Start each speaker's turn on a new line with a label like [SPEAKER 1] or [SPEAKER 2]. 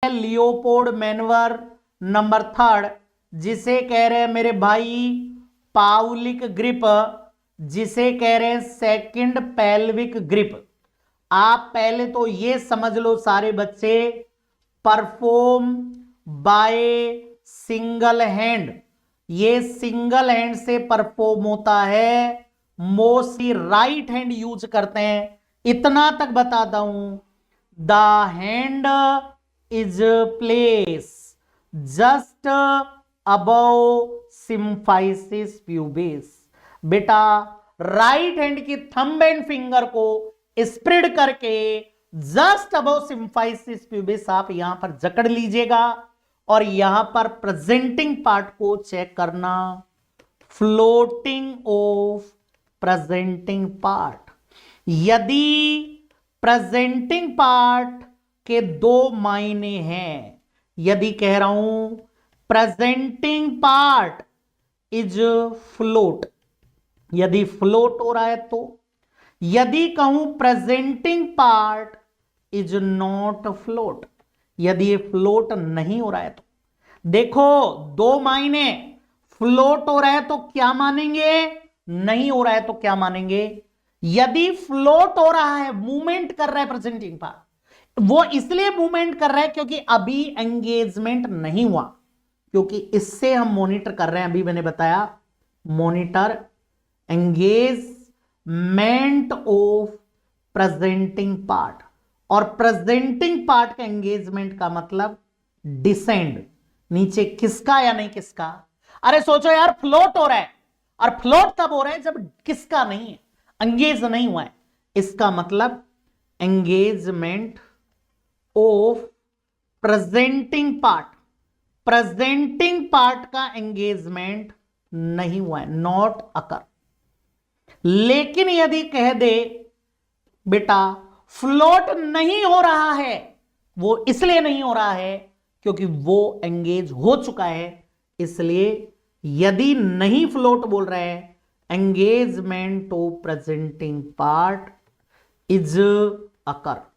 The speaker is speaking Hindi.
[SPEAKER 1] लियोपोल्ड मैनवर नंबर 3, जिसे कह रहे हैं मेरे भाई पाउलिक ग्रिप, जिसे कह रहे हैं सेकंड पेल्विक ग्रिप। आप पहले तो ये समझ लो सारे बच्चे, परफॉर्म बाय सिंगल हैंड, ये सिंगल हैंड से परफॉर्म होता है, मोस्टली राइट हैंड यूज करते हैं। इतना तक बताता हूं, the hand is place just above symphysis pubis. बेटा राइट हैंड की थंब एंड फिंगर को स्प्रेड करके जस्ट अबव सिम्फाइसिस प्यूबिस आप यहां पर जकड़ लीजिएगा और यहां पर प्रेजेंटिंग पार्ट को चेक करना, फ्लोटिंग ऑफ प्रेजेंटिंग पार्ट। यदि प्रेजेंटिंग पार्ट के दो मायने हैं, यदि कह रहा हूं प्रेजेंटिंग पार्ट इज फ्लोट, यदि फ्लोट हो रहा है तो, यदि कहूं presenting part is not float, यदि ये फ्लोट नहीं हो रहा है तो। देखो दो मायने, फ्लोट हो रहा है तो क्या मानेंगे, नहीं हो रहा है तो क्या मानेंगे। यदि फ्लोट हो रहा है, मूवमेंट कर रहा है प्रेजेंटिंग पार्ट, वो इसलिए मूवमेंट कर रहा है क्योंकि अभी एंगेजमेंट नहीं हुआ, क्योंकि इससे हम मॉनिटर कर रहे हैं, अभी मैंने बताया monitor engagement of presenting part. और प्रेजेंटिंग पार्ट का एंगेजमेंट का मतलब डिसेंड, नीचे किसका या नहीं किसका। अरे सोचो यार, फ्लोट हो रहा है, और फ्लोट तब हो रहा है जब किसका नहीं है, एंगेज नहीं हुआ है, इसका मतलब engagement of presenting part, presenting part का एंगेजमेंट नहीं हुआ है, नॉट अकर। लेकिन यदि कह दे बेटा फ्लोट नहीं हो रहा है, वो इसलिए नहीं हो रहा है क्योंकि वो एंगेज हो चुका है, इसलिए यदि नहीं फ्लोट बोल रहे हैं, engagement of presenting part is occur.